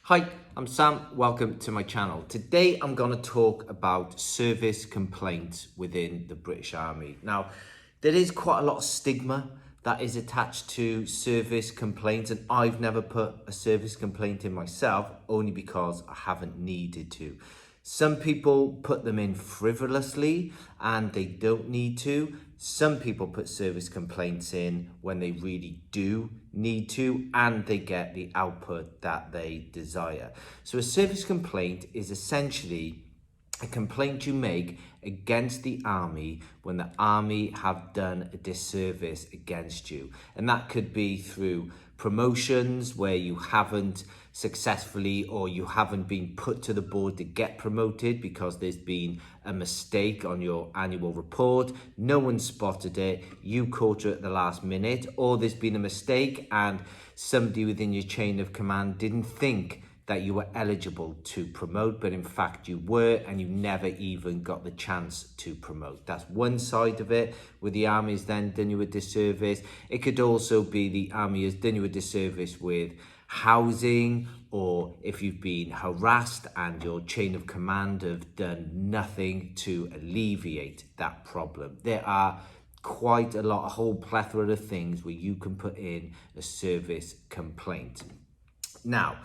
Hi, I'm Sam. Welcome to my channel. Today I'm going to talk about service complaints within the British Army. Now, there is quite a lot of stigma that is attached to service complaints, and I've never put a service complaint in myself only because I haven't needed to. Some people put them in frivolously and they don't need to. Some people put service complaints in when they really do need to and they get the output that they desire. So a service complaint is essentially a complaint you make against the army when the army have done a disservice against you. And that could be through promotions where you haven't successfully or you haven't been put to the board to get promoted because there's been a mistake on your annual report. No one spotted it. You caught it at the last minute, or there's been a mistake and somebody within your chain of command didn't think that you were eligible to promote, but in fact you were, and you never even got the chance to promote. That's one side of it, where the army has then done you a disservice. It could also be the army has done you a disservice with housing, or if you've been harassed and your chain of command have done nothing to alleviate that problem. There are quite a lot, a whole plethora of things where you can put in a service complaint. Now,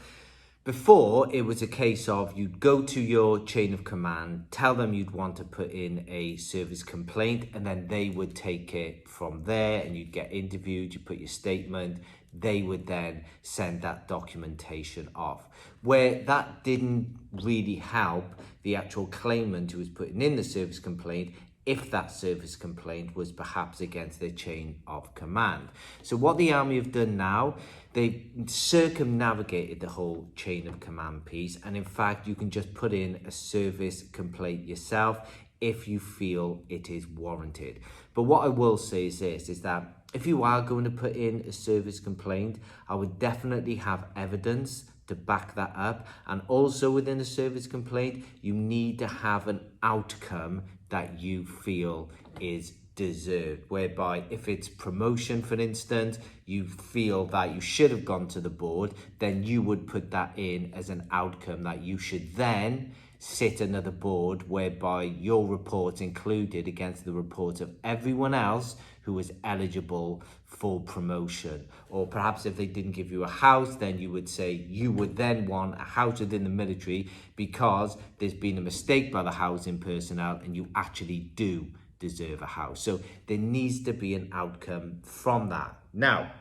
before, it was a case of you'd go to your chain of command, tell them you'd want to put in a service complaint, and then they would take it from there and you'd get interviewed, you put your statement, they would then send that documentation off. Where that didn't really help the actual claimant who was putting in the service complaint, if that service complaint was perhaps against their chain of command. So what the army have done now, they've circumnavigated the whole chain of command piece, and in fact you can just put in a service complaint yourself if you feel it is warranted. But what I will say is this, is that if you are going to put in a service complaint, I would definitely have evidence to back that up. And also within a service complaint, you need to have an outcome that you feel is deserved, whereby if it's promotion, for instance, you feel that you should have gone to the board, then you would put that in as an outcome that you should then sit another board whereby your report's included against the report of everyone else who was eligible for promotion. Or perhaps if they didn't give you a house, then you would say you would then want a house within the military because there's been a mistake by the housing personnel and you actually do deserve a house. So there needs to be an outcome from that. Now,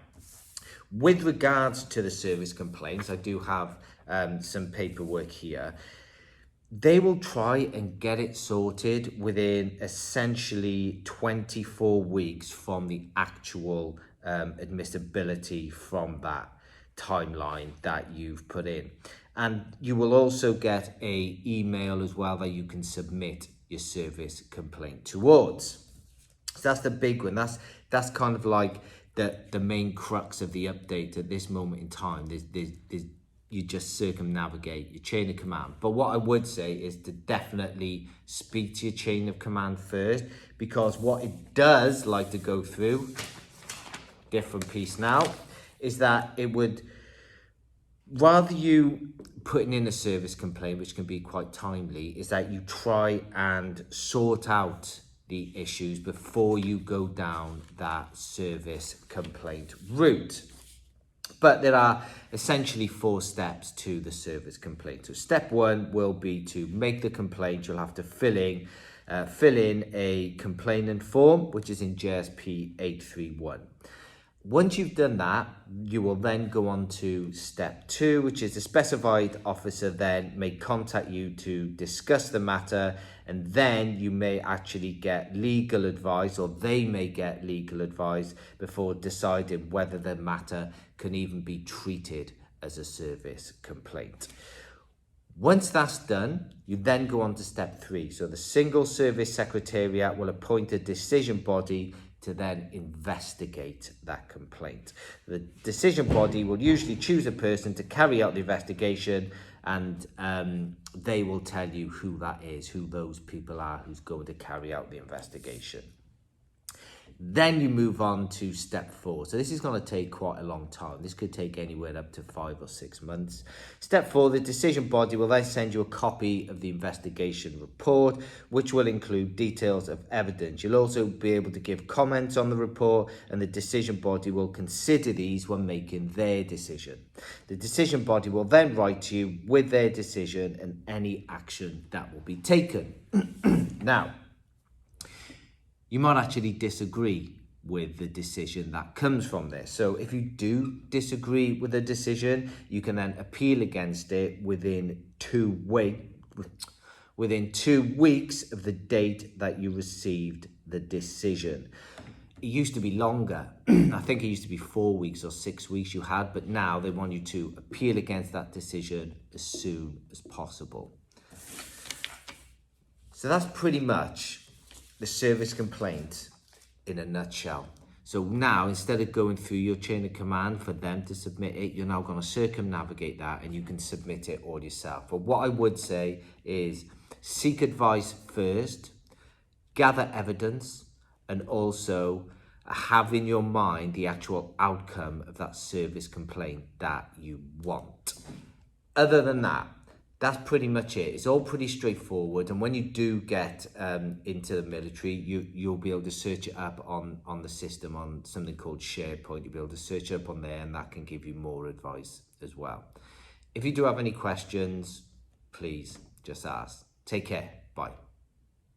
with regards to the service complaints, I do have some paperwork here. They will try and get it sorted within essentially 24 weeks from the actual admissibility from that timeline that you've put in. And you will also get an email as well that you can submit your service complaint towards. So that's the big one. That's kind of like the main crux of the update at this moment in time. There's you just circumnavigate your chain of command. But what I would say is to definitely speak to your chain of command first, because what it does like to go through, different piece now, is that it would, rather you putting in a service complaint, which can be quite timely, is that you try and sort out the issues before you go down that service complaint route. But there are essentially 4 steps to the service complaint. So step 1 will be to make the complaint. You'll have to fill in a complainant form, which is in JSP 831. Once you've done that, you will then go on to step 2, which is the specified officer then may contact you to discuss the matter, and then you may actually get legal advice, or they may get legal advice before deciding whether the matter can even be treated as a service complaint. Once that's done, you then go on to step 3. So the Single Service Secretariat will appoint a decision body to then investigate that complaint. The decision body will usually choose a person to carry out the investigation, and they will tell you who that is, who those people are who's going to carry out the investigation. Then you move on to step 4. So this is going to take quite a long time. This could take anywhere up to 5 or 6 months. Step 4, the decision body will then send you a copy of the investigation report, which will include details of evidence. You'll also be able to give comments on the report, and the decision body will consider these when making their decision. The decision body will then write to you with their decision and any action that will be taken. Now, you might actually disagree with the decision that comes from this. So if you do disagree with a decision, you can then appeal against it within 2 weeks of the date that you received the decision. It used to be longer. I think it used to be 4 weeks or 6 weeks you had, but now they want you to appeal against that decision as soon as possible. So that's pretty much the service complaint in a nutshell. So now, instead of going through your chain of command for them to submit it, you're now going to circumnavigate that and you can submit it all yourself. But what I would say is seek advice first, gather evidence, and also have in your mind the actual outcome of that service complaint that you want. Other than that, that's pretty much it. It's all pretty straightforward. And when you do get into the military, you'll be able to search it up on the system on something called SharePoint. You'll be able to search it up on there, and that can give you more advice as well. If you do have any questions, please just ask. Take care. Bye.